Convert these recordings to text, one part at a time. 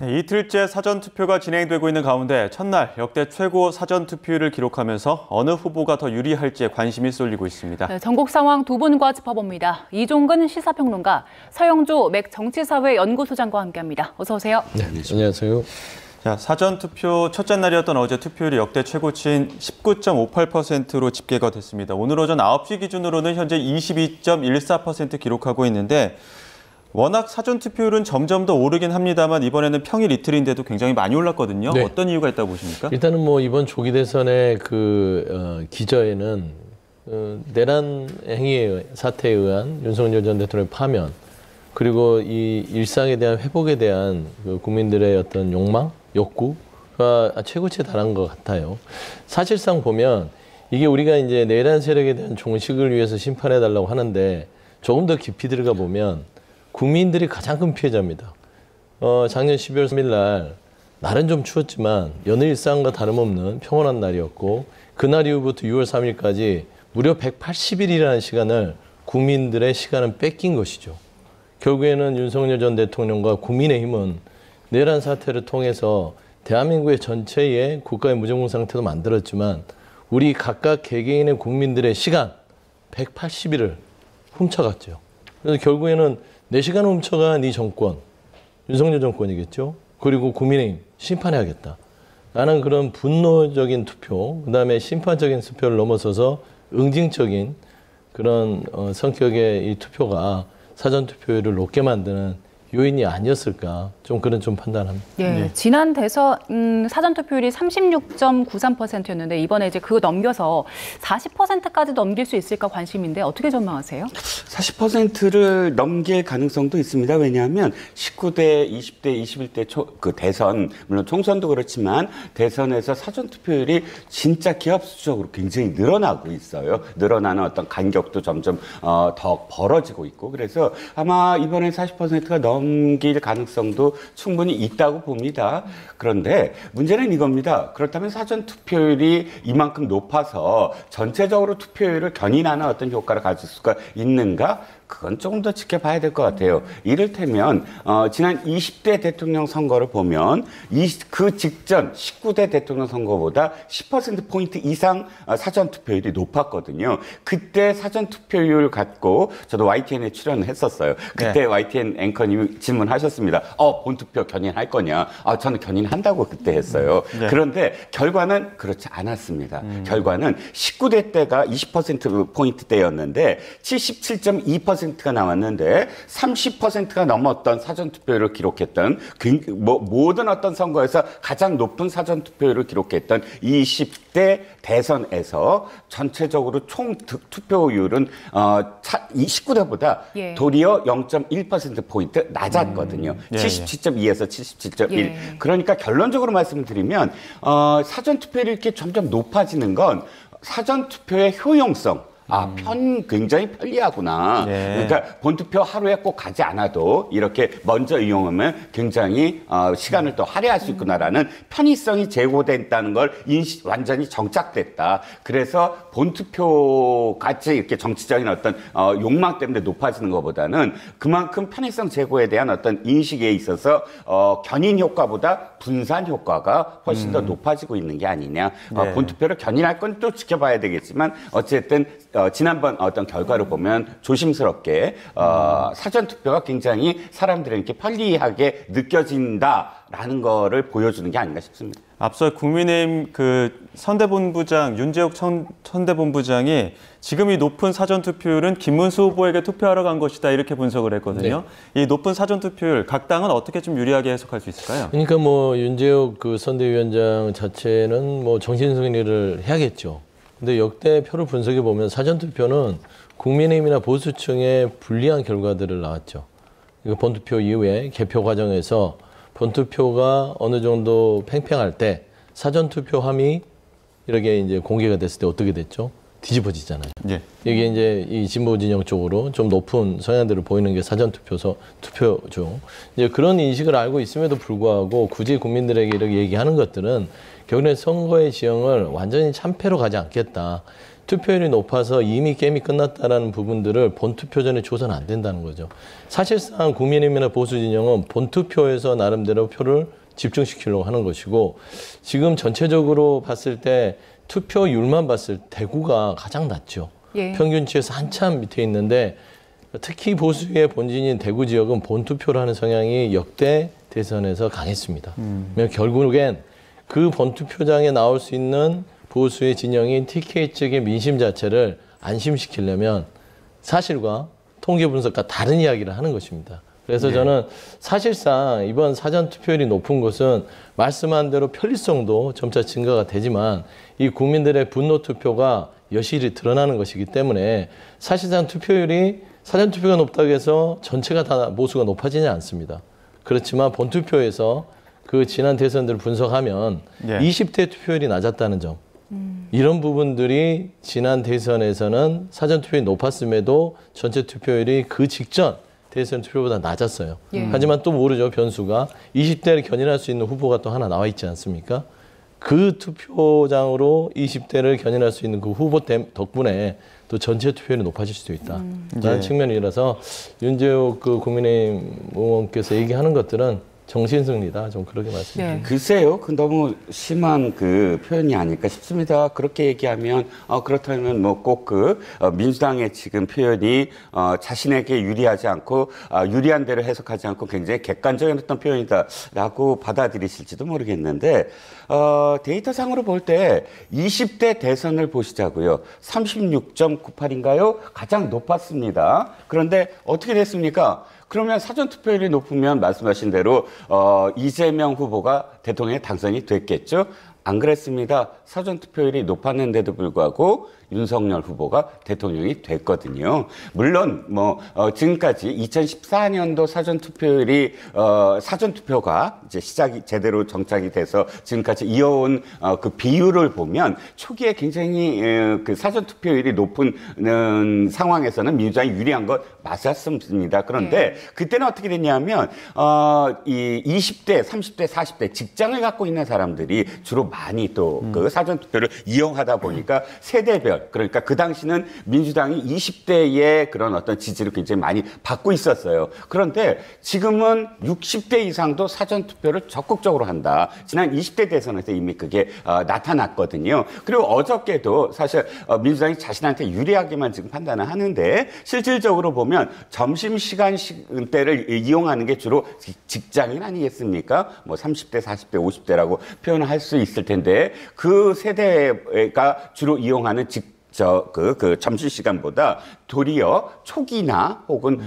네, 이틀째 사전투표가 진행되고 있는 가운데 첫날 역대 최고 사전투표율을 기록하면서 어느 후보가 더 유리할지에 관심이 쏠리고 있습니다. 네, 전국 상황 두 분과 짚어봅니다. 이종근 시사평론가, 서영조 맥 정치사회 연구소장과 함께합니다. 어서 오세요. 네, 안녕하세요. 자, 사전투표 첫째 날이었던 어제 투표율이 역대 최고치인 19.58%로 집계가 됐습니다. 오늘 오전 9시 기준으로는 현재 22.14% 기록하고 있는데 워낙 사전투표율은 점점 더 오르긴 합니다만 이번에는 평일 이틀인데도 굉장히 많이 올랐거든요. 네. 어떤 이유가 있다고 보십니까? 일단은 뭐 이번 조기 대선의 기저에는 내란 행위의 사태에 의한 윤석열 전 대통령의 파면, 그리고 이 일상에 대한 회복에 대한 국민들의 어떤 욕망, 욕구가 최고치에 달한 것 같아요. 사실상 보면 이게 우리가 이제 내란 세력에 대한 종식을 위해서 심판해달라고 하는데 조금 더 깊이 들어가 보면 국민들이 가장 큰 피해자입니다. 작년 12월 3일 날은 좀 추웠지만 여느 일상과 다름없는 평온한 날이었고, 그날 이후부터 6월 3일까지 무려 180일이라는 시간을 국민들의 시간은 뺏긴 것이죠. 결국에는 윤석열 전 대통령과 국민의힘은 내란 사태를 통해서 대한민국의 전체의 국가의 무정부 상태도 만들었지만 우리 각각 개개인의 국민들의 시간 180일을 훔쳐갔죠. 그래서 결국에는 내 시간을 훔쳐간 이 정권, 윤석열 정권이겠죠. 그리고 국민의힘 심판해야겠다 라는 그런 분노적인 투표, 그다음에 심판적인 투표를 넘어서서 응징적인 그런 성격의 이 투표가 사전투표율을 높게 만드는 요인이 아니었을까, 좀 판단합니다. 예, 네. 지난 대선 사전투표율이 36.93%였는데 이번에 이제 그거 넘겨서 40%까지 넘길 수 있을까 관심인데 어떻게 전망하세요? 40%를 넘길 가능성도 있습니다. 왜냐하면 19대, 20대, 21대 대선, 물론 총선도 그렇지만 대선에서 사전투표율이 진짜 기하급수적으로 굉장히 늘어나고 있어요. 늘어나는 어떤 간격도 점점 더 벌어지고 있고, 그래서 아마 이번에 40%가 넘길 가능성도 충분히 있다고 봅니다. 그런데 문제는 이겁니다. 그렇다면 사전투표율이 이만큼 높아서 전체적으로 투표율을 견인하는 어떤 효과를 가질 수가 있는가? 그건 조금 더 지켜봐야 될 것 같아요. 이를테면 지난 20대 대통령 선거를 보면 그 직전 19대 대통령 선거보다 10%포인트 이상 사전투표율이 높았거든요. 그때 사전투표율 갖고 저도 YTN에 출연을 했었어요. 그때 네. YTN 앵커님이 질문하셨습니다. 본투표 견인할 거냐? 저는 견인한다고 그때 했어요. 네. 그런데 결과는 그렇지 않았습니다. 결과는 19대 때가 20%포인트 대였는데 77.2%가 나왔는데 30%가 넘었던 사전투표율을 기록했던 모든 어떤 선거에서 가장 높은 사전투표율을 기록했던 20대 대선에서 전체적으로 총 투표율은 19대보다 예. 도리어 0.1%포인트 낮았거든요. 77.2에서 77.1. 예. 그러니까 결론적으로 말씀드리면 사전투표율이 이렇게 점점 높아지는 건 사전투표의 효용성, 굉장히 편리하구나. 네. 그러니까 본투표 하루에 꼭 가지 않아도 이렇게 먼저 이용하면 굉장히 시간을 더 할애할 수 있구나라는 편의성이 제고됐다는 걸 완전히 정착됐다. 그래서 본투표같이 이렇게 정치적인 어떤 욕망 때문에 높아지는 것보다는 그만큼 편의성 제고에 대한 어떤 인식에 있어서 견인 효과보다 분산 효과가 훨씬 더 높아지고 있는 게 아니냐. 네. 본투표를 견인할 건 또 지켜봐야 되겠지만 어쨌든 지난번 어떤 결과를 보면 조심스럽게 사전투표가 굉장히 사람들에게 편리하게 느껴진다라는 거를 보여주는 게 아닌가 싶습니다. 앞서 국민의힘 선대본부장 윤재욱 선대본부장이 지금 이 높은 사전투표율은 김문수 후보에게 투표하러 간 것이다 이렇게 분석을 했거든요. 네. 이 높은 사전투표율 각 당은 어떻게 좀 유리하게 해석할 수 있을까요? 그러니까 뭐 윤재욱 선대위원장 자체는 뭐 정신승리를 해야겠죠. 근데 역대 표를 분석해 보면 사전투표는 국민의힘이나 보수층에 불리한 결과들을 나왔죠. 이거 본투표 이후에 개표 과정에서 본투표가 어느 정도 팽팽할 때 사전투표함이 이렇게 이제 공개가 됐을 때 어떻게 됐죠? 뒤집어지잖아요. 예. 이게 이제 이 진보 진영 쪽으로 좀 높은 성향들을 보이는 게 투표죠. 이제 그런 인식을 알고 있음에도 불구하고 굳이 국민들에게 이렇게 얘기하는 것들은 결국엔 선거의 지형을 완전히 참패로 가지 않겠다. 투표율이 높아서 이미 게임이 끝났다라는 부분들을 본투표 전에 줘서는 안 된다는 거죠. 사실상 국민의힘이나 보수 진영은 본투표에서 나름대로 표를 집중시키려고 하는 것이고 지금 전체적으로 봤을 때 투표율만 봤을 때 대구가 가장 낮죠. 예. 평균치에서 한참 밑에 있는데 특히 보수의 본진인 대구 지역은 본투표를 하는 성향이 역대 대선에서 강했습니다. 결국엔 그 본투표장에 나올 수 있는 보수의 진영인 TK 측의 민심 자체를 안심시키려면 사실과 통계 분석과 다른 이야기를 하는 것입니다. 그래서 저는 사실상 이번 사전투표율이 높은 것은 말씀한 대로 편리성도 점차 증가가 되지만 이 국민들의 분노 투표가 여실히 드러나는 것이기 때문에 사실상 투표율이 사전투표가 높다고 해서 전체가 다 보수가 높아지지 않습니다. 그렇지만 본투표에서 그 지난 대선들을 분석하면 20대 투표율이 낮았다는 점 이런 부분들이 지난 대선에서는 사전투표율이 높았음에도 전체 투표율이 그 직전 대선 투표보다 낮았어요. 하지만 또 모르죠. 변수가 20대를 견인할 수 있는 후보가 또 하나 나와 있지 않습니까? 그 투표장으로 20대를 견인할 수 있는 그 후보 덕분에 또 전체 투표율이 높아질 수도 있다라는 측면이라서 윤재욱 그 국민의힘 의원께서 얘기하는 것들은 정신승리다. 좀 그렇게 말씀드립니다. 글쎄요. 그 너무 심한 그 표현이 아닐까 싶습니다. 그렇게 얘기하면 그렇다면 뭐 꼭 그 민주당의 지금 표현이 자신에게 유리하지 않고 유리한 대로 해석하지 않고 굉장히 객관적인 어떤 표현이다라고 받아들이실지도 모르겠는데 데이터상으로 볼 때 20대 대선을 보시자고요. 36.98인가요? 가장 높았습니다. 그런데 어떻게 됐습니까? 그러면 사전투표율이 높으면 말씀하신 대로 이재명 후보가 대통령에 당선이 됐겠죠? 안 그랬습니다. 사전투표율이 높았는데도 불구하고 윤석열 후보가 대통령이 됐거든요. 물론 지금까지 2014년도 사전투표율이 사전투표가 이제 제대로 정착이 돼서 지금까지 이어온 그 비율을 보면 초기에 굉장히 그 사전투표율이 높은 상황에서는 민주당이 유리한 것 맞았습니다. 그런데 그때는 어떻게 됐냐면 이 20대, 30대, 40대 직장을 갖고 있는 사람들이 주로 많이 또 그 사전투표를 이용하다 보니까 세대별 그러니까 그 당시는 민주당이 20대의 그런 어떤 지지를 굉장히 많이 받고 있었어요. 그런데 지금은 60대 이상도 사전투표를 적극적으로 한다. 지난 20대 대선에서 이미 그게 나타났거든요. 그리고 어저께도 사실 민주당이 자신한테 유리하게만 지금 판단을 하는데 실질적으로 보면 점심시간 때를 이용하는 게 주로 직장인 아니겠습니까? 뭐 30대, 40대, 50대라고 표현을 할 수 있을 텐데 그 세대가 주로 이용하는 그 점심시간보다 도리어 초기나 혹은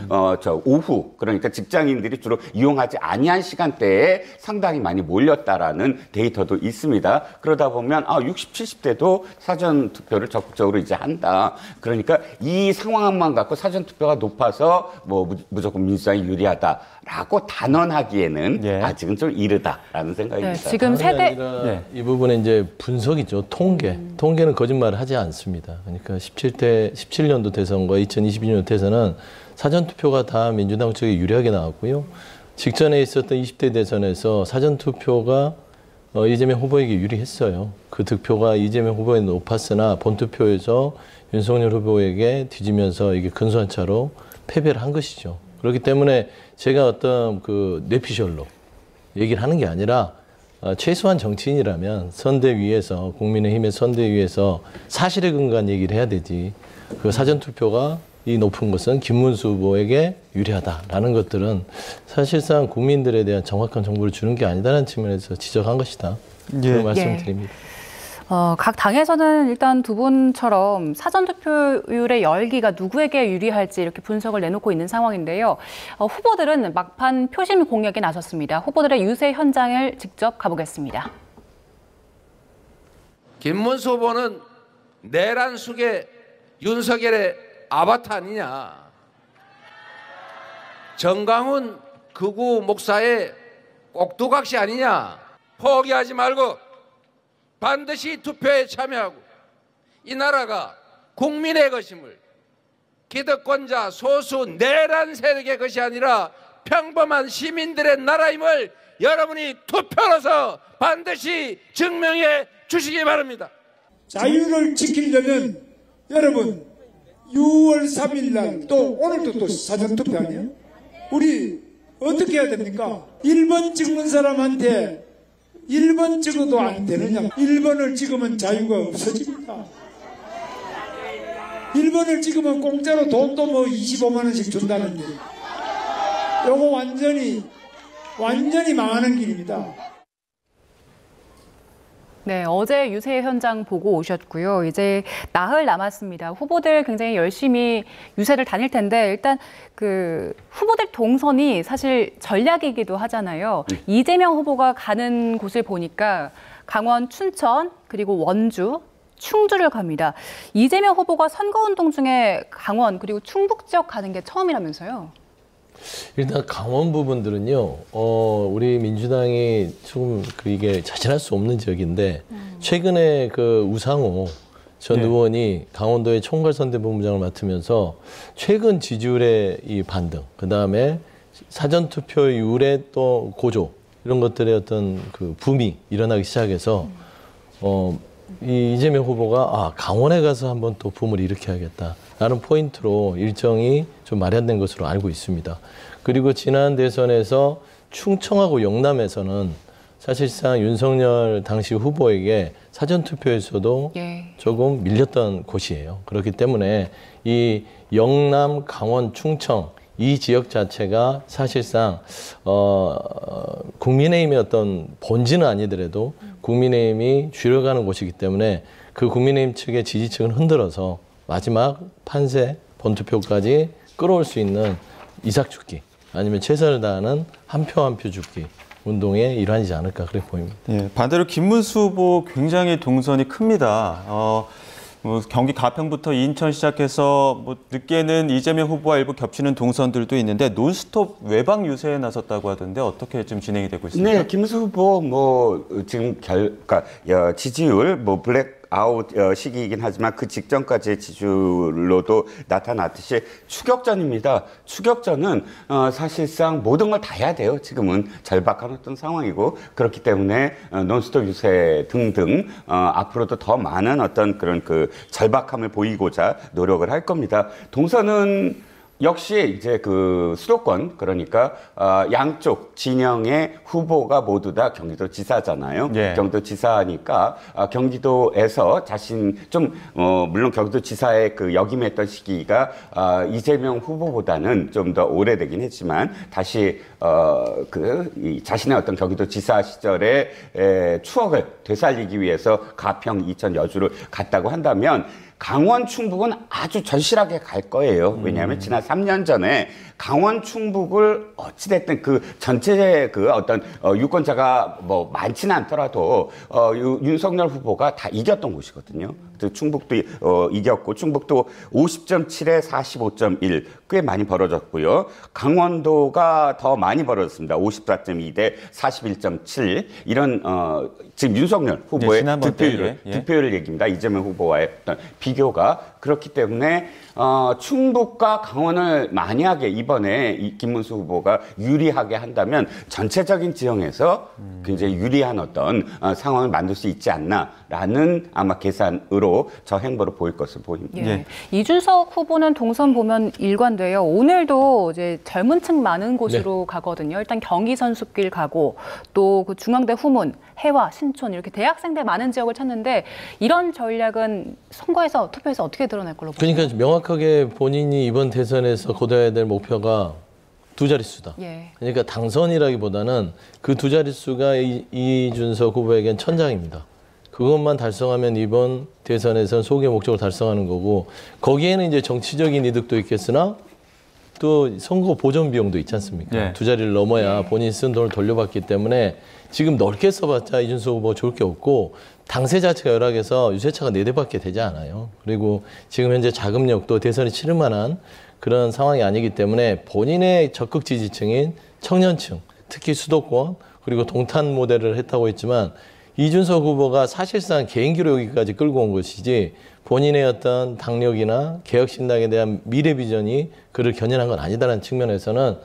오후 그러니까 직장인들이 주로 이용하지 아니한 시간대에 상당히 많이 몰렸다라는 데이터도 있습니다. 그러다 보면 60, 70대도 사전투표를 적극적으로 이제 한다. 그러니까 이 상황만 갖고 사전투표가 높아서 무조건 민주당이 유리하다라고 단언하기에는 아직은 좀 이르다라는 생각입니다. 네, 지금 세대 이 부분은 이제 분석이죠. 통계는 거짓말을 하지 않습니다. 그러니까 17년도 대선과 2022년 대선은 사전투표가 다 민주당 쪽에 유리하게 나왔고요. 직전에 있었던 20대 대선에서 사전투표가 이재명 후보에게 유리했어요. 그 득표가 이재명 후보에 높았으나 본투표에서 윤석열 후보에게 뒤지면서 이게 근소한 차로 패배를 한 것이죠. 그렇기 때문에 제가 어떤 그 뇌피셜로 얘기를 하는 게 아니라 최소한 정치인이라면 선대위에서 국민의힘의 선대위에서 사실에 근거한 얘기를 해야 되지. 그 사전투표가 이 높은 것은 김문수 후보에게 유리하다라는 것들은 사실상 국민들에 대한 정확한 정보를 주는 게 아니다라는 측면에서 지적한 것이다. 그런 말씀드립니다. 각 당에서는 일단 두 분처럼 사전투표율의 열기가 누구에게 유리할지 이렇게 분석을 내놓고 있는 상황인데요. 후보들은 막판 표심 공략에 나섰습니다. 후보들의 유세 현장을 직접 가보겠습니다. 김문수 후보는 내란 속의 윤석열의 아바타 아니냐. 정강훈 극우 목사의 꼭두각시 아니냐. 포기하지 말고 반드시 투표에 참여하고 이 나라가 국민의 것임을 기득권자 소수 내란 세력의 것이 아니라 평범한 시민들의 나라임을 여러분이 투표로서 반드시 증명해 주시기 바랍니다. 자유를 지키려면 여러분 6월 3일 날 또 오늘도 또 사전투표 아니에요? 우리 어떻게 해야 됩니까? 1번 찍는 사람한테 1번 찍어도 안 되느냐? 1번을 찍으면 자유가 없어집니다. 1번을 찍으면 공짜로 돈도 뭐 25만 원씩 준다는데 요거 완전히 망하는 길입니다. 네, 어제 유세 현장 보고 오셨고요. 이제 나흘 남았습니다. 후보들 굉장히 열심히 유세를 다닐 텐데 일단 그 후보들 동선이 사실 전략이기도 하잖아요. 이재명 후보가 가는 곳을 보니까 강원 춘천 그리고 원주 충주를 갑니다. 이재명 후보가 선거운동 중에 강원 그리고 충북 지역 가는 게 처음이라면서요? 일단 강원 부분들은요, 우리 민주당이 조금 이게 자신할 수 없는 지역인데, 최근에 그 우상호 전 의원이 강원도의 총괄선대본부장을 맡으면서 최근 지지율의 이 반등, 그 다음에 사전투표율의 또 고조, 이런 것들의 어떤 그 붐이 일어나기 시작해서, 이 이재명 후보가 강원에 가서 한번 또 붐을 일으켜야겠다라는 포인트로 일정이 좀 마련된 것으로 알고 있습니다. 그리고 지난 대선에서 충청하고 영남에서는 사실상 윤석열 당시 후보에게 사전투표에서도 조금 밀렸던 곳이에요. 그렇기 때문에 이 영남, 강원, 충청 이 지역 자체가 사실상 국민의힘의 어떤 본질은 아니더라도 국민의힘이 줄여가는 곳이기 때문에 그 국민의힘 측의 지지층을 흔들어서 마지막 판세 본투표까지 끌어올 수 있는 이삭죽기 아니면 최선을 다하는 한 표 한 표 죽기 운동의 일환이지 않을까 그렇게 보입니다. 예, 반대로 김문수 후보 굉장히 동선이 큽니다. 뭐 경기 가평부터 인천 시작해서 뭐 늦게는 이재명 후보와 일부 겹치는 동선들도 있는데 논스톱 외박 유세에 나섰다고 하던데 어떻게 좀 진행이 되고 있습니까? 네, 김문수 후보 뭐 지금 지지율 뭐 블랙아웃 시기이긴 하지만 그 직전까지의 지지율로도 나타났듯이 추격전입니다. 추격전은 사실상 모든 걸 다 해야 돼요. 지금은 절박한 어떤 상황이고 그렇기 때문에 논스톱 유세 등등 앞으로도 더 많은 어떤 그런 그 절박함을 보이고자 노력을 할 겁니다. 동선은 역시 이제 그 수도권 그러니까 양쪽 진영의 후보가 모두 다 경기도 지사잖아요. 예. 경기도 지사니까 경기도에서 자신 좀 물론 경기도 지사에 그 역임했던 시기가 이재명 후보보다는 좀 더 오래되긴 했지만 다시 이 자신의 어떤 경기도 지사 시절의 추억을 되살리기 위해서 가평, 이천, 여주를 갔다고 한다면. 강원, 충북은 아주 절실하게 갈 거예요. 왜냐하면 지난 3년 전에 강원, 충북을 어찌됐든 그 전체 그 어떤 유권자가 뭐 많지는 않더라도 윤석열 후보가 다 이겼던 곳이거든요. 충북도 이겼고 충북도 50.7에 45.1 꽤 많이 벌어졌고요. 강원도가 더 많이 벌어졌습니다. 54.2 대 41.7 이런 지금 윤석열 후보의 득표율을 얘기입니다. 이재명 후보와의 어떤 비교가 그렇기 때문에 충북과 강원을 만약에 이번에 이 김문수 후보가 유리하게 한다면 전체적인 지형에서 굉장히 유리한 어떤 상황을 만들 수 있지 않나라는 아마 계산으로 저 행보로 보일 것으로 보입니다. 예. 이준석 후보는 동선 보면 일관돼요. 오늘도 이제 젊은 층 많은 곳으로 가거든요. 일단 경기선 숲길 가고 또 그 중앙대 후문, 해와, 신촌 이렇게 대학생들 많은 지역을 찾는데 이런 전략은 선거에서 투표에서 어떻게 드러날 걸로 보세요? 그러니까 명확하게 본인이 이번 대선에서 거둬야 될 목표가 두 자릿수다. 그러니까 당선이라기보다는 그 두 자릿수가 이준석 후보에겐 천장입니다. 그것만 달성하면 이번 대선에선 소개 목적을 달성하는 거고 거기에는 이제 정치적인 이득도 있겠으나 또 선거 보전 비용도 있지 않습니까? 두 자리를 넘어야 본인 쓴 돈을 돌려받기 때문에 지금 넓게 써봤자 이준석 후보 좋을 게 없고 당세 자체가 열악해서 유세차가 4대밖에 되지 않아요. 그리고 지금 현재 자금력도 대선이 치를 만한 그런 상황이 아니기 때문에 본인의 적극 지지층인 청년층, 특히 수도권 그리고 동탄 모델을 했다고 했지만 이준석 후보가 사실상 개인기로 여기까지 끌고 온 것이지 본인의 어떤 당력이나 개혁신당에 대한 미래 비전이 그를 견인한 건 아니다라는 측면에서는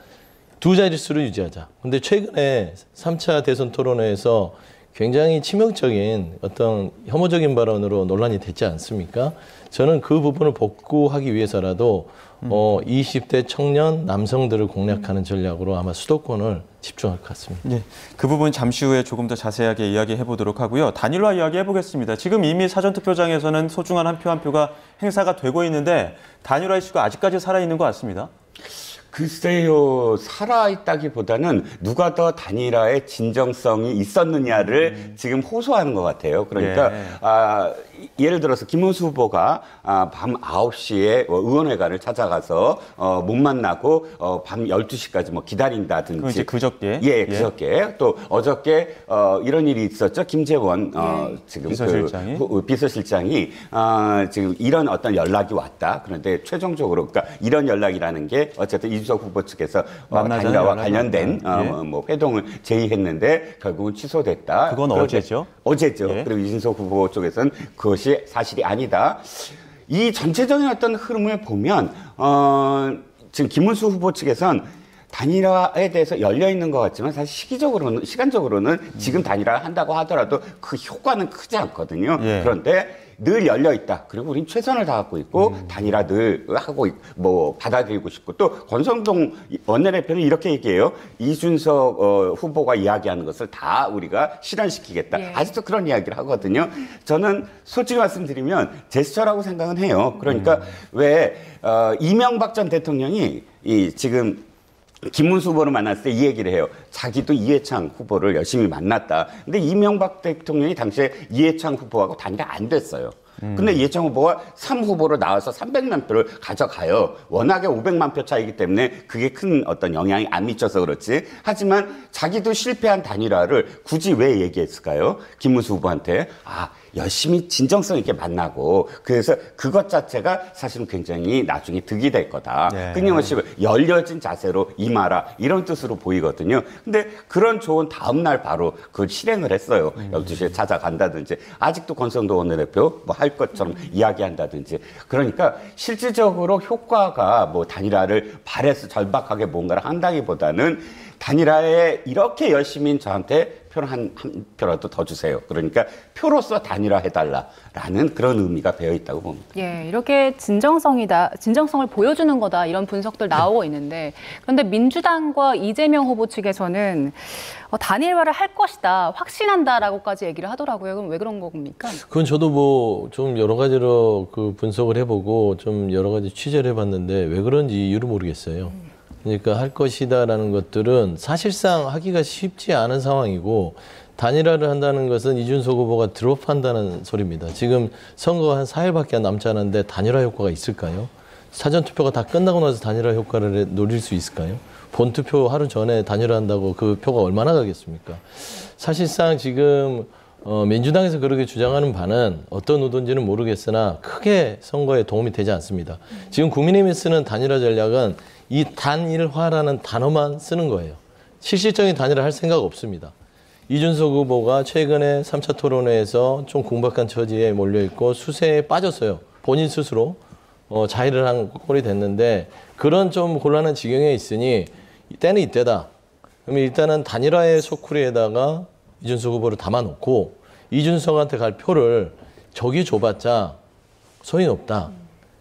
두 자릿수를 유지하자. 근데 최근에 3차 대선 토론회에서 굉장히 치명적인 어떤 혐오적인 발언으로 논란이 됐지 않습니까? 저는 그 부분을 복구하기 위해서라도 20대 청년 남성들을 공략하는 전략으로 아마 수도권을 집중할 것 같습니다. 네, 그 부분 잠시 후에 조금 더 자세하게 이야기해 보도록 하고요. 단일화 이야기해 보겠습니다. 지금 이미 사전투표장에서는 소중한 한 표 한 표가 행사가 되고 있는데 단일화 이슈가 아직까지 살아있는 것 같습니다. 글쎄요, 살아있다기보다는 누가 더 단일화의 진정성이 있었느냐를 지금 호소하는 것 같아요. 그러니까, 예를 들어서 김문수 후보가 밤 9시에 의원회관을 찾아가서 못 만나고 밤 12시까지 뭐 기다린다든지. 이제 그저께. 예, 그저께. 또 어저께 이런 일이 있었죠. 김재원 지금 비서실장이. 비서실장이 지금 이런 어떤 연락이 왔다. 그런데 최종적으로 그러니까 이런 연락이라는 게 어쨌든 이준석 후보 측에서 단일화와 관련된 뭐 회동을 제의했는데 결국은 취소됐다. 그건 어제죠? 어제죠. 예. 그리고 이준석 후보 쪽에서는 그것이 사실이 아니다. 이 전체적인 어떤 흐름을 보면 지금 김문수 후보 측에선 단일화에 대해서 열려 있는 것 같지만 사실 시간적으로는 지금 단일화 한다고 하더라도 그 효과는 크지 않거든요. 예. 그런데 늘 열려 있다. 그리고 우린 최선을 다하고 있고 단일화 늘 하고 뭐 받아들이고 싶고 또 권성동 원내대표는 이렇게 얘기해요. 이준석 후보가 이야기하는 것을 다 우리가 실현시키겠다. 예. 아직도 그런 이야기를 하거든요. 저는 솔직히 말씀드리면 제스처라고 생각은 해요. 그러니까 왜 이명박 전 대통령이 지금 김문수 후보를 만났을 때 이 얘기를 해요. 자기도 이해창 후보를 열심히 만났다. 근데 이명박 대통령이 당시에 이해창 후보하고 단일화 안 됐어요. 근데 이해창 후보가 3후보로 나와서 300만 표를 가져가요. 워낙에 500만 표 차이기 때문에 그게 큰 어떤 영향이 안 미쳐서 그렇지. 하지만 자기도 실패한 단일화를 굳이 왜 얘기했을까요? 김문수 후보한테. 열심히 진정성 있게 만나고 그래서 그것 자체가 사실은 굉장히 나중에 득이 될 거다. 네. 끊임없이 열려진 자세로 임하라 이런 뜻으로 보이거든요. 근데 그런 조언 다음 날 바로 그걸 실행을 했어요. 12시에 찾아간다든지 아직도 권성동 원내대표 뭐 할 것처럼 이야기한다든지 그러니까 실질적으로 효과가 뭐 단일화를 바래서 절박하게 뭔가를 한다기보다는 단일화에 이렇게 열심히 저한테 표를 한 표라도 더 주세요. 그러니까 표로서 단일화해달라라는 그런 의미가 배어 있다고 봅니다. 예, 이렇게 진정성을 보여주는 거다 이런 분석들 나오고 있는데 그런데 민주당과 이재명 후보 측에서는 단일화를 할 것이다, 확신한다라고까지 얘기를 하더라고요. 그럼 왜 그런 겁니까? 그건 저도 뭐 좀 여러 가지로 그 분석을 해보고 좀 여러 가지 취재를 해봤는데 왜 그런지 이유를 모르겠어요. 그러니까 할 것이다라는 것들은 사실상 하기가 쉽지 않은 상황이고 단일화를 한다는 것은 이준석 후보가 드롭한다는 소리입니다. 지금 선거가 한 4일밖에 남지 않았는데 단일화 효과가 있을까요? 사전투표가 다 끝나고 나서 단일화 효과를 노릴 수 있을까요? 본투표 하루 전에 단일화 한다고 그 표가 얼마나 가겠습니까? 사실상 지금 민주당에서 그렇게 주장하는 바는 어떤 의도인지는 모르겠으나 크게 선거에 도움이 되지 않습니다. 지금 국민의힘이 쓰는 단일화 전략은 이 단일화라는 단어만 쓰는 거예요. 실질적인 단일화 할 생각 없습니다. 이준석 후보가 최근에 3차 토론회에서 좀 궁박한 처지에 몰려있고 수세에 빠졌어요. 본인 스스로 자해를 한 꼴이 됐는데 그런 좀 곤란한 지경에 있으니 때는 이때다. 그러면 일단은 단일화의 소쿠리에다가 이준석 후보를 담아놓고 이준석한테 갈 표를 저기 줘봤자 소용이 없다.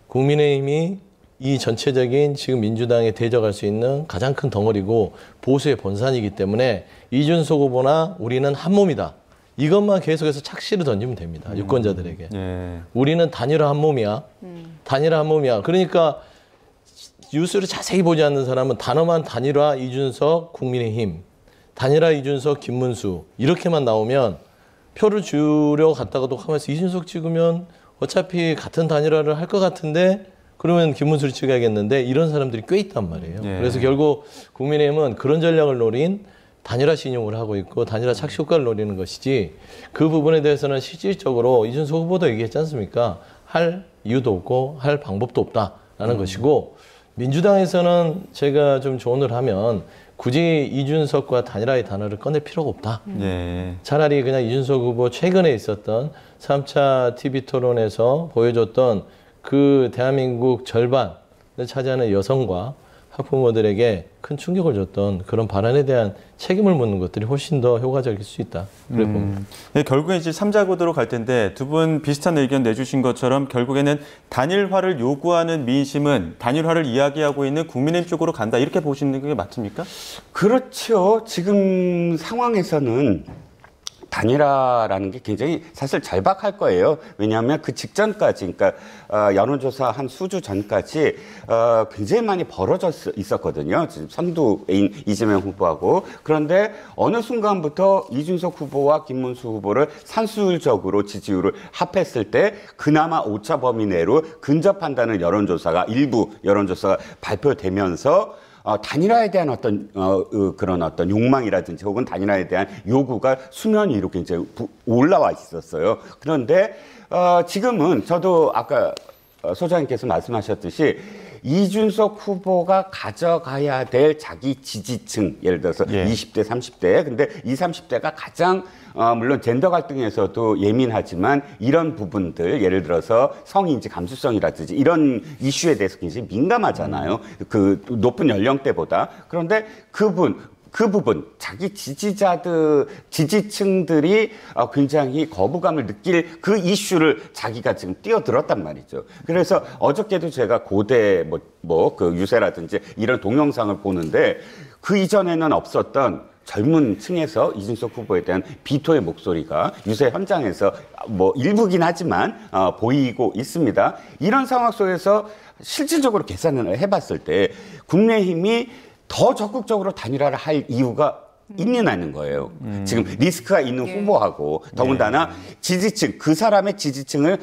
국민의힘이 이 전체적인 지금 민주당에 대적할 수 있는 가장 큰 덩어리고 보수의 본산이기 때문에 이준석 후보나 우리는 한 몸이다. 이것만 계속해서 착시를 던지면 됩니다. 유권자들에게. 우리는 단일화 한 몸이야. 단일화 한 몸이야. 그러니까 뉴스를 자세히 보지 않는 사람은 단어만 단일화 이준석 국민의힘, 단일화 이준석 김문수 이렇게만 나오면 표를 주려 갔다가도 하면서 이준석 찍으면 어차피 같은 단일화를 할 것 같은데 그러면 김문수를 찍어야겠는데 이런 사람들이 꽤 있단 말이에요. 그래서 결국 국민의힘은 그런 전략을 노린 단일화 신용을 하고 있고 단일화 착시 효과를 노리는 것이지 그 부분에 대해서는 실질적으로 이준석 후보도 얘기했지 않습니까? 할 이유도 없고 할 방법도 없다라는 것이고 민주당에서는 제가 좀 조언을 하면 굳이 이준석과 단일화의 단어를 꺼낼 필요가 없다. 차라리 그냥 이준석 후보 최근에 있었던 3차 TV 토론에서 보여줬던 그 대한민국 절반을 차지하는 여성과 학부모들에게 큰 충격을 줬던 그런 발언에 대한 책임을 묻는 것들이 훨씬 더 효과적일 수 있다. 그래 봅니다. 네, 결국엔 이제 3자 구도로 갈 텐데 두 분 비슷한 의견 내주신 것처럼 결국에는 단일화를 요구하는 민심은 단일화를 이야기하고 있는 국민의힘 쪽으로 간다. 이렇게 보시는 게 맞습니까? 그렇죠. 지금 상황에서는 단일화라는 게 굉장히 사실 절박할 거예요. 왜냐하면 그 직전까지, 그러니까 여론조사 한 수주 전까지 굉장히 많이 벌어져 있었거든요. 지금 선두인 이재명 후보하고. 그런데 어느 순간부터 이준석 후보와 김문수 후보를 산술적으로 지지율을 합했을 때 그나마 오차 범위 내로 근접한다는 여론조사가 일부 여론조사가 발표되면서 단일화에 대한 그런 욕망이라든지 혹은 단일화에 대한 요구가 수면 위로 굉장히 올라와 있었어요. 그런데 지금은 저도 아까 소장님께서 말씀하셨듯이 이준석 후보가 가져가야 될 자기 지지층, 예를 들어서 20대, 30대. 근데 20, 30대가 가장 물론 젠더 갈등에서도 예민하지만 이런 부분들, 예를 들어서 성인지 감수성이라든지 이런 이슈에 대해서 굉장히 민감하잖아요. 그 높은 연령대보다. 그런데 그 부분, 자기 지지층들이 굉장히 거부감을 느낄 그 이슈를 자기가 지금 뛰어들었단 말이죠. 그래서 어저께도 제가 고대 그 유세라든지 이런 동영상을 보는데 그 이전에는 없었던 젊은 층에서 이준석 후보에 대한 비토의 목소리가 유세 현장에서 일부긴 하지만 보이고 있습니다. 이런 상황 속에서 실질적으로 계산을 해봤을 때 국민의힘이 더 적극적으로 단일화를 할 이유가 있는 거예요. 지금 리스크가 있는 후보하고 더군다나 지지층, 그 사람의 지지층을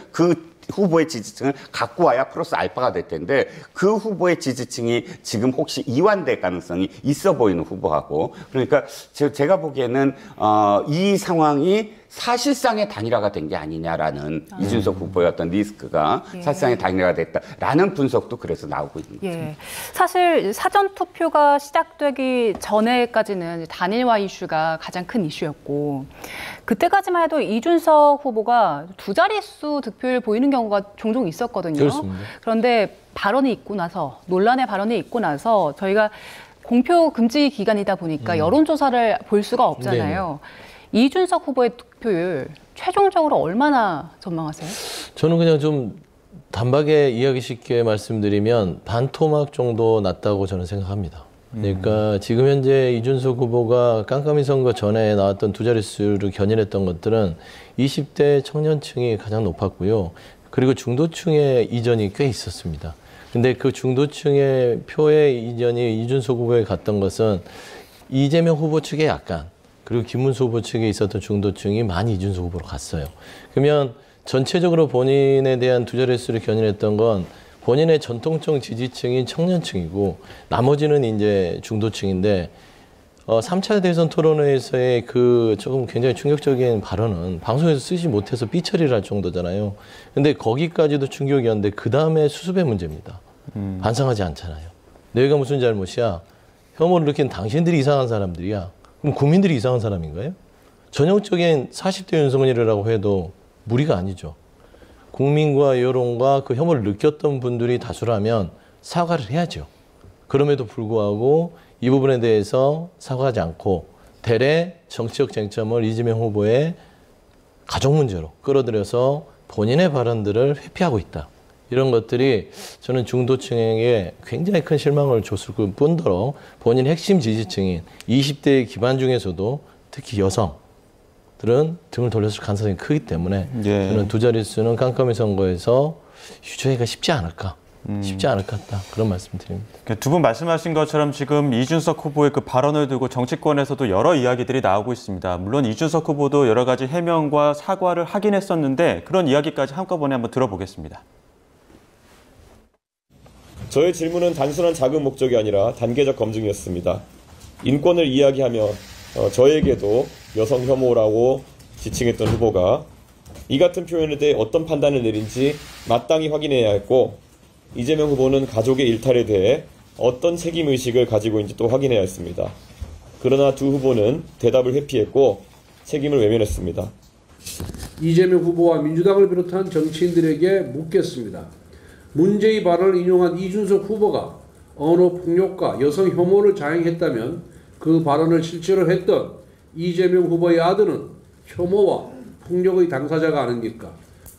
후보의 지지층을 갖고 와야 플러스 알파가 될 텐데 그 후보의 지지층이 지금 혹시 이완될 가능성이 있어 보이는 후보하고 그러니까 제가 보기에는 이 상황이 사실상의 단일화가 된 게 아니냐라는 이준석 후보의 어떤 리스크가 사실상의 단일화가 됐다라는 분석도 그래서 나오고 있는 거죠. 사실 사전 투표가 시작되기 전에까지는 단일화 이슈가 가장 큰 이슈였고 그때까지만 해도 이준석 후보가 두 자릿수 득표율 보이는 경우가 종종 있었거든요. 그렇습니다. 그런데 발언이 있고 나서 논란의 발언이 있고 나서 저희가 공표 금지 기간이다 보니까 여론조사를 볼 수가 없잖아요. 이준석 후보의 득표율 최종적으로 얼마나 전망하세요? 저는 그냥 좀 단박에 이야기 쉽게 말씀드리면 반토막 정도 났다고 저는 생각합니다. 그러니까 지금 현재 이준석 후보가 깜깜이 선거 전에 나왔던 두 자릿수를 견인했던 것들은 20대 청년층이 가장 높았고요. 그리고 중도층의 이전이 꽤 있었습니다. 근데 그 중도층의 표의 이전이 이준석 후보에 갔던 것은 이재명 후보 측에 약간 그리고 김문수 후보 측에 있었던 중도층이 많이 이준석 후보로 갔어요. 그러면 전체적으로 본인에 대한 두 자릿수를 견인했던 건 본인의 전통적 지지층인 청년층이고 나머지는 이제 중도층인데 3차 대선 토론회에서의 그 조금 굉장히 충격적인 발언은 방송에서 쓰지 못해서 삐처리를 할 정도잖아요. 근데 거기까지도 충격이었는데 그 다음에 수습의 문제입니다. 반성하지 않잖아요. 내가 무슨 잘못이야? 혐오를 느낀 당신들이 이상한 사람들이야. 그럼 국민들이 이상한 사람인가요? 전형적인 40대 윤석열이라고 해도 무리가 아니죠. 국민과 여론과 그 혐오를 느꼈던 분들이 다수라면 사과를 해야죠. 그럼에도 불구하고 이 부분에 대해서 사과하지 않고 대래 정치적 쟁점을 이재명 후보의 가족 문제로 끌어들여서 본인의 발언들을 회피하고 있다. 이런 것들이 저는 중도층에게 굉장히 큰 실망을 줬을 뿐더러 본인 핵심 지지층인 20대 기반 중에서도 특히 여성들은 등을 돌렸을 가능성이 크기 때문에 저는 두 자릿수는 깜깜이 선거에서 유지하기가 쉽지 않을까. 쉽지 않을 것 같다. 그런 말씀 드립니다. 두 분 말씀하신 것처럼 지금 이준석 후보의 그 발언을 두고 정치권에서도 여러 이야기들이 나오고 있습니다. 물론 이준석 후보도 여러 가지 해명과 사과를 하긴 했었는데 그런 이야기까지 한꺼번에 한번 들어보겠습니다. 저의 질문은 단순한 자금 목적이 아니라 단계적 검증이었습니다. 인권을 이야기하며 저에게도 여성 혐오라고 지칭했던 후보가 이 같은 표현에 대해 어떤 판단을 내린지 마땅히 확인해야 했고 이재명 후보는 가족의 일탈에 대해 어떤 책임의식을 가지고 있는지 또 확인해야 했습니다. 그러나 두 후보는 대답을 회피했고 책임을 외면했습니다. 이재명 후보와 민주당을 비롯한 정치인들에게 묻겠습니다. 문제의 발언을 인용한 이준석 후보가 언어 폭력과 여성 혐오를 자행했다면 그 발언을 실제로 했던 이재명 후보의 아들은 혐오와 폭력의 당사자가 아닙니까?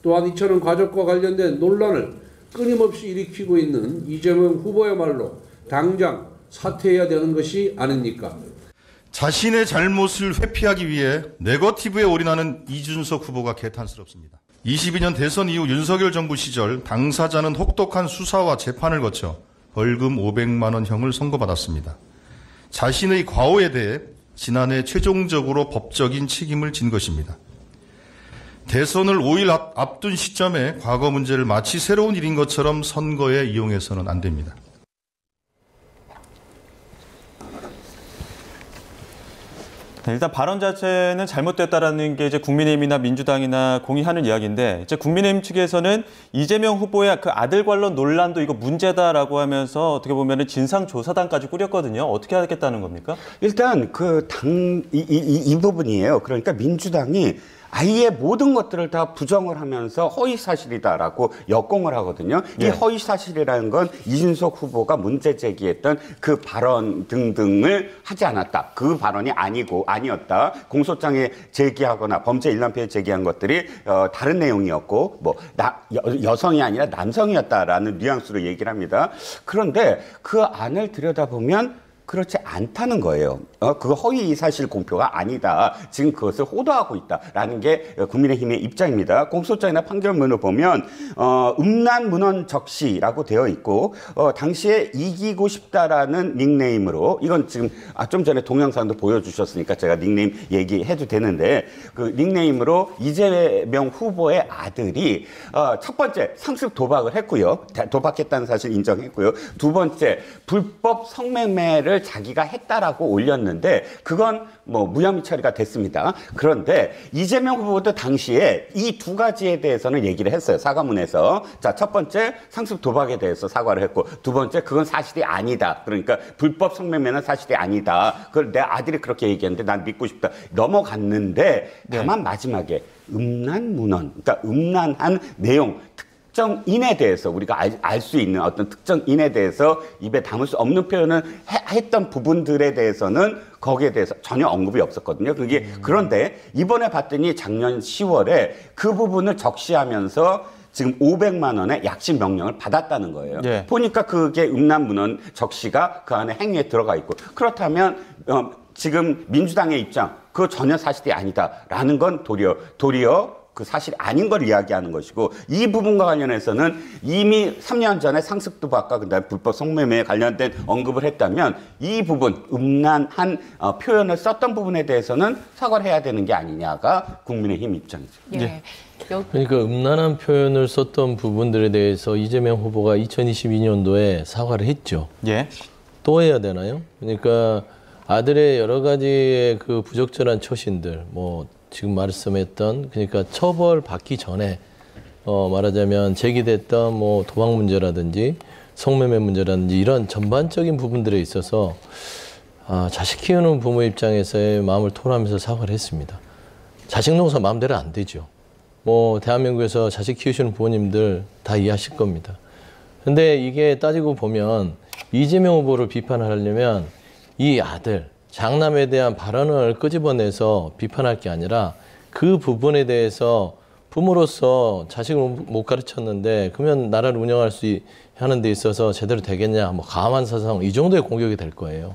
또한 이처럼 가족과 관련된 논란을 끊임없이 일으키고 있는 이재명 후보야말로 당장 사퇴해야 되는 것이 아닙니까? 자신의 잘못을 회피하기 위해 네거티브에 올인하는 이준석 후보가 개탄스럽습니다. 22년 대선 이후 윤석열 정부 시절 당사자는 혹독한 수사와 재판을 거쳐 벌금 500만 원형을 선고받았습니다. 자신의 과오에 대해 지난해 최종적으로 법적인 책임을 진 것입니다. 대선을 5일 앞둔 시점에 과거 문제를 마치 새로운 일인 것처럼 선거에 이용해서는 안 됩니다. 일단 발언 자체는 잘못됐다라는 게 이제 국민의힘이나 민주당이나 공의하는 이야기인데, 이제 국민의힘 측에서는 이재명 후보의 그 아들 관련 논란도 이거 문제다라고 하면서 어떻게 보면은 진상조사단까지 꾸렸거든요. 어떻게 하겠다는 겁니까? 일단 이 부분이에요. 그러니까 민주당이 아예 모든 것들을 다 부정을 하면서 허위사실이다라고 역공을 하거든요. 이 허위사실이라는 건 이준석 후보가 문제 제기했던 그 발언 등등을 하지 않았다. 그 발언이 아니었다. 공소장에 제기하거나 범죄 일람표에 제기한 것들이 다른 내용이었고 여성이 아니라 남성이었다라는 뉘앙스로 얘기를 합니다. 그런데 그 안을 들여다보면 그렇지 않다는 거예요. 그 허위 사실 공표가 아니다. 지금 그것을 호도하고 있다라는 게 국민의힘의 입장입니다. 공소장이나 판결문을 보면 음란 문헌 적시라고 되어 있고 당시에 이기고 싶다라는 닉네임으로, 이건 지금 좀 전에 동영상도 보여주셨으니까 제가 닉네임 얘기해도 되는데, 그 닉네임으로 이재명 후보의 아들이 첫 번째 상습 도박을 했고요. 도박했다는 사실 인정했고요. 두 번째 불법 성매매를 자기가 했다라고 올렸는데 그건 무혐의 처리가 됐습니다. 그런데 이재명 후보도 당시에 이 두 가지에 대해서는 얘기를 했어요. 사과문에서. 자, 첫 번째 상습 도박에 대해서 사과를 했고, 두 번째 그건 사실이 아니다. 그러니까 불법 성매매는 사실이 아니다. 그걸 내 아들이 그렇게 얘기했는데 난 믿고 싶다. 넘어갔는데 다만 마지막에 음란 문헌, 그러니까 음란한 내용, 특정인에 대해서 우리가 알 수 있는 어떤 특정인에 대해서 입에 담을 수 없는 표현을 했던 부분들에 대해서는 거기에 대해서 전혀 언급이 없었거든요. 그런데 이번에 봤더니 작년 10월에 그 부분을 적시하면서 지금 500만 원의 약식 명령을 받았다는 거예요. 보니까 그게 음란 문헌 적시가 그 안에 행위에 들어가 있고, 그렇다면 지금 민주당의 입장, 그거 전혀 사실이 아니다라는 건 도리어 그 사실이 아닌 걸 이야기하는 것이고, 이 부분과 관련해서는 이미 3년 전에 상습 도박과 그다음에 불법 성매매에 관련된 언급을 했다면 이 부분, 음란한 표현을 썼던 부분에 대해서는 사과를 해야 되는 게 아니냐가 국민의힘 입장이죠. 그러니까 음란한 표현을 썼던 부분들에 대해서 이재명 후보가 2022년도에 사과를 했죠. 또 해야 되나요? 그러니까 아들의 여러 가지의 그 부적절한 처신들, 지금 말씀했던, 그러니까 처벌받기 전에 말하자면 제기됐던 도박 문제라든지 성매매 문제라든지 이런 전반적인 부분들에 있어서 자식 키우는 부모 입장에서의 마음을 토로하면서 사과를 했습니다. 자식 농사 마음대로 안 되죠. 대한민국에서 자식 키우시는 부모님들 다 이해하실 겁니다. 근데 이게 따지고 보면 이재명 후보를 비판을 하려면 이 아들, 장남에 대한 발언을 끄집어내서 비판할 게 아니라 그 부분에 대해서 부모로서 자식을 못 가르쳤는데 그러면 나라를 운영할 수 하는 데 있어서 제대로 되겠냐, 가만 사상, 이 정도의 공격이 될 거예요.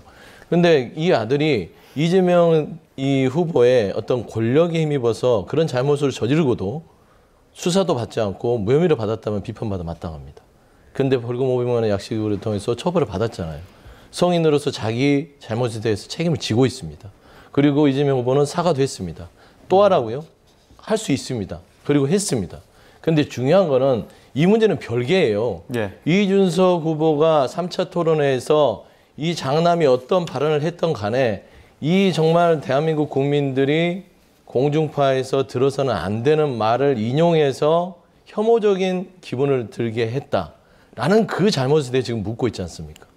근데 이 아들이 이재명 이 후보의 어떤 권력에 힘입어서 그런 잘못을 저지르고도 수사도 받지 않고 무혐의를 받았다면 비판받아 마땅합니다. 근데 벌금 500만 원 약식을 통해서 처벌을 받았잖아요. 성인으로서 자기 잘못에 대해서 책임을 지고 있습니다. 그리고 이재명 후보는 사과도 했습니다. 또 하라고요? 할 수 있습니다. 그리고 했습니다. 근데 중요한 거는 이 문제는 별개예요. 이준석 후보가 3차 토론회에서 이 장남이 어떤 발언을 했던 간에 이 정말 대한민국 국민들이 공중파에서 들어서는 안 되는 말을 인용해서 혐오적인 기분을 들게 했다라는 그 잘못에 대해 지금 묻고 있지 않습니까?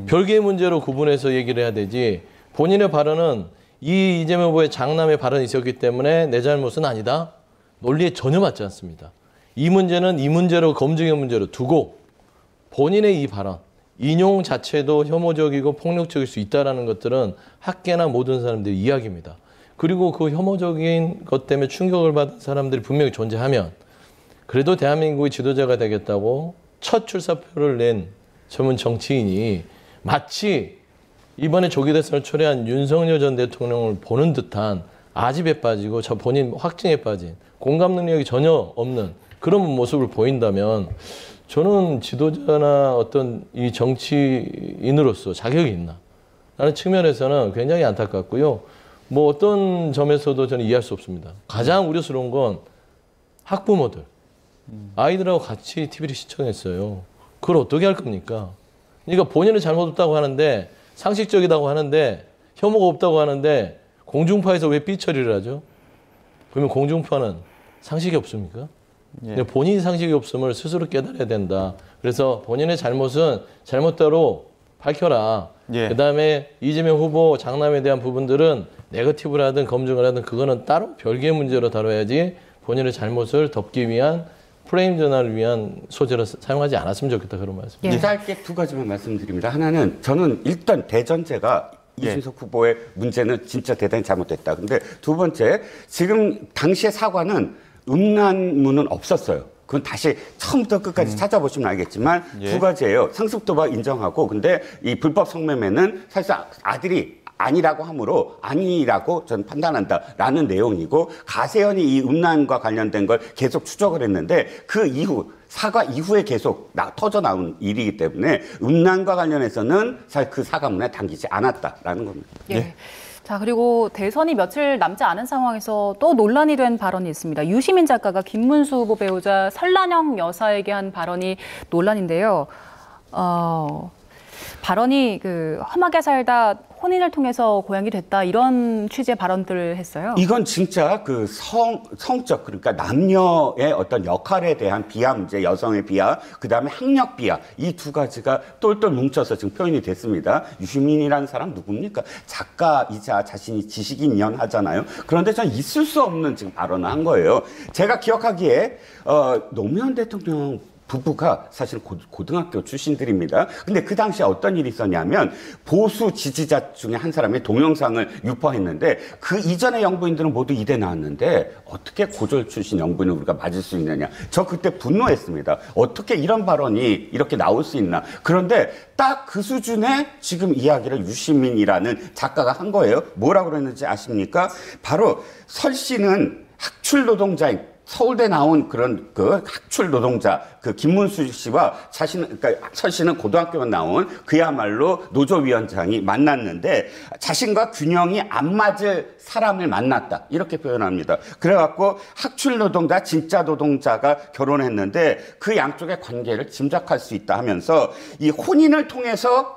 별개의 문제로 구분해서 얘기를 해야 되지, 본인의 발언은 이 이재명 후보의 장남의 발언이 있었기 때문에 내 잘못은 아니다, 논리에 전혀 맞지 않습니다. 이 문제는 이 문제로, 검증의 문제로 두고 본인의 이 발언, 인용 자체도 혐오적이고 폭력적일 수 있다는 것들은 학계나 모든 사람들의 이야기입니다. 그리고 그 혐오적인 것 때문에 충격을 받은 사람들이 분명히 존재하면 그래도 대한민국의 지도자가 되겠다고 첫 출사표를 낸 전문 정치인이 마치 이번에 조기 대선을 초래한 윤석열 전 대통령을 보는 듯한 아집에 빠지고 저 본인 확증에 빠진 공감 능력이 전혀 없는 그런 모습을 보인다면 저는 지도자나 어떤 이 정치인으로서 자격이 있나 라는 측면에서는 굉장히 안타깝고요. 뭐 어떤 점에서도 저는 이해할 수 없습니다. 가장 우려스러운 건 학부모들. 아이들하고 같이 TV를 시청했어요. 그걸 어떻게 할 겁니까? 그러니까 본인은 잘못 없다고 하는데 상식적이라고 하는데 혐오가 없다고 하는데 공중파에서 왜 삐처리를 하죠? 그러면 공중파는 상식이 없습니까? 예. 본인이 상식이 없음을 스스로 깨달아야 된다. 그래서 본인의 잘못은 잘못대로 밝혀라. 예. 그다음에 이재명 후보 장남에 대한 부분들은 네거티브를 하든 검증을 하든 그거는 따로 별개의 문제로 다뤄야지 본인의 잘못을 덮기 위한 프레임 전환을 위한 소재로 사용하지 않았으면 좋겠다 그런 말씀입니다. 예. 짧게 두 가지만 말씀드립니다. 하나는 저는 일단 대전제가 이준석 후보의 문제는 진짜 대단히 잘못됐다. 근데 두 번째, 지금 당시의 사과는 음란문은 없었어요. 그건 다시 처음부터 끝까지 찾아보시면 알겠지만 예. 두 가지예요. 상습도박 인정하고 근데 이 불법 성매매는 사실상 아들이 아니라고 하므로 아니라고 저는 판단한다라는 내용이고 가세현이 이 음란과 관련된 걸 계속 추적을 했는데 그 이후 사과 이후에 계속 터져 나온 일이기 때문에 음란과 관련해서는 사실 그 사과문에 담기지 않았다라는 겁니다. 예. 자, 그리고 대선이 며칠 남지 않은 상황에서 또 논란이 된 발언이 있습니다. 유시민 작가가 김문수 후보 배우자 설란영 여사에게 한 발언이 논란인데요. 발언이 험하게 살다 혼인을 통해서 고양이 됐다 이런 취지의 발언들을 했어요. 이건 진짜 그 성적 그러니까 남녀의 어떤 역할에 대한 비하 문제, 여성의 비하, 그다음에 학력 비하 이 두 가지가 똘똘 뭉쳐서 지금 표현이 됐습니다. 유시민이라는 사람 누굽니까? 작가이자 자신이 지식인연 하잖아요. 그런데 전 있을 수 없는 지금 발언을 한 거예요. 제가 기억하기에 노무현 대통령 부부가 사실 고등학교 출신들입니다. 근데 그 당시에 어떤 일이 있었냐면 보수 지지자 중에 한 사람이 동영상을 유포했는데 그 이전의 영부인들은 모두 이대 나왔는데 어떻게 고졸 출신 영부인을 우리가 맞을 수 있느냐. 저 그때 분노했습니다. 어떻게 이런 발언이 이렇게 나올 수 있나. 그런데 딱 그 수준의 지금 이야기를 유시민이라는 작가가 한 거예요. 뭐라고 그랬는지 아십니까? 바로 설 씨는 학출 노동자인 서울대 나온 그런 그 학출 노동자 그 김문수 씨와 그러니까 설 씨는 고등학교만 나온 그야말로 노조위원장이 만났는데 자신과 균형이 안 맞을 사람을 만났다 이렇게 표현합니다. 그래갖고 학출 노동자 진짜 노동자가 결혼했는데 그 양쪽의 관계를 짐작할 수 있다 하면서 이 혼인을 통해서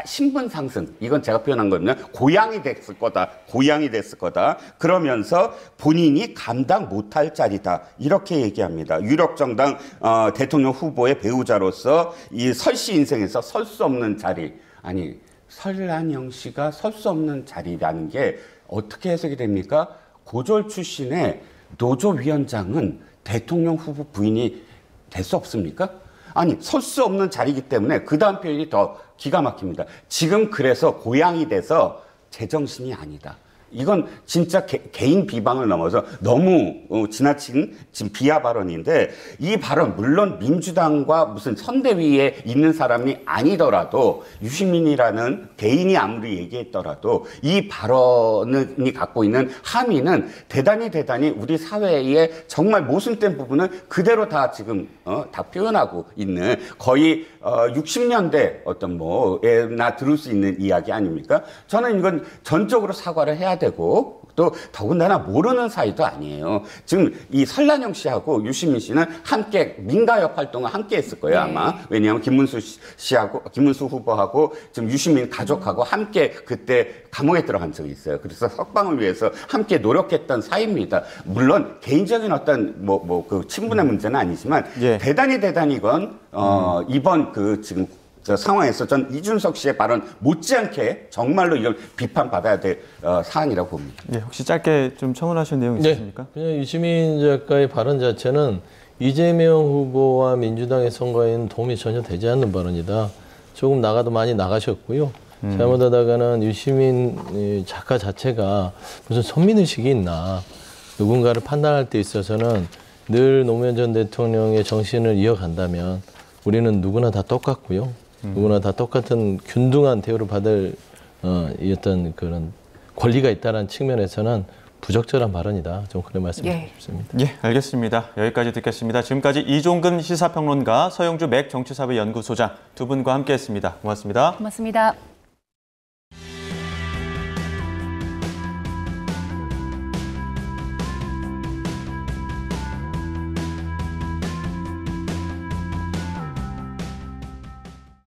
신분 상승 이건 제가 표현한 거는 고향이 됐을 거다 그러면서 본인이 감당 못할 자리다 이렇게 얘기합니다. 유력정당 대통령 후보의 배우자로서 이 설 씨 인생에서 설 수 없는 자리 아니 설란영 씨가 설 수 없는 자리라는 게 어떻게 해석이 됩니까? 고졸 출신의 노조위원장은 대통령 후보 부인이 될 수 없습니까? 아니 설 수 없는 자리이기 때문에 그 다음 표현이 더 기가 막힙니다. 지금 그래서 고향이 돼서 제정신이 아니다. 이건 진짜 개인 비방을 넘어서 너무 지나친 지금 비하 발언인데 이 발언 물론 민주당과 무슨 선대위에 있는 사람이 아니더라도 유시민이라는 개인이 아무리 얘기했더라도 이 발언이 갖고 있는 함의는 대단히 우리 사회의 정말 모순된 부분을 그대로 다 지금 다 표현하고 있는 거의 60년대 어떤 뭐에나 들을 수 있는 이야기 아닙니까? 저는 이건 전적으로 사과를 해야 되고 또 더군다나 모르는 사이도 아니에요. 지금 이 설란영 씨하고 유시민 씨는 함께 민가협 활동을 함께 했을 거예요 아마. 왜냐하면 김문수 후보하고 지금 유시민 가족하고 함께 그때 감옥에 들어간 적이 있어요. 그래서 석방을 위해서 함께 노력했던 사이입니다. 물론 개인적인 어떤 그 친분의 문제는 아니지만 예. 대단히 이건 이번 그 지금 상황에서 전 이준석 씨의 발언 못지않게 정말로 이걸 비판받아야 될 사안이라고 봅니다. 네, 혹시 짧게 좀 청원하실 내용 있으십니까? 네, 그냥 유시민 작가의 발언 자체는 이재명 후보와 민주당의 선거에는 도움이 전혀 되지 않는 발언이다. 조금 나가도 많이 나가셨고요. 잘못하다가는 유시민 작가 자체가 무슨 선민의식이 있나. 누군가를 판단할 때 있어서는 늘 노무현 전 대통령의 정신을 이어간다면 우리는 누구나 다 똑같고요. 누구나 다 똑같은 균등한 대우를 받을 어떤 그런 권리가 있다는 측면에서는 부적절한 발언이다. 좀 그런 말씀드리고 싶습니다. 예, 알겠습니다. 여기까지 듣겠습니다. 지금까지 이종근 시사평론가, 서영주 맥 정치사회 연구소장 두 분과 함께했습니다. 고맙습니다. 고맙습니다.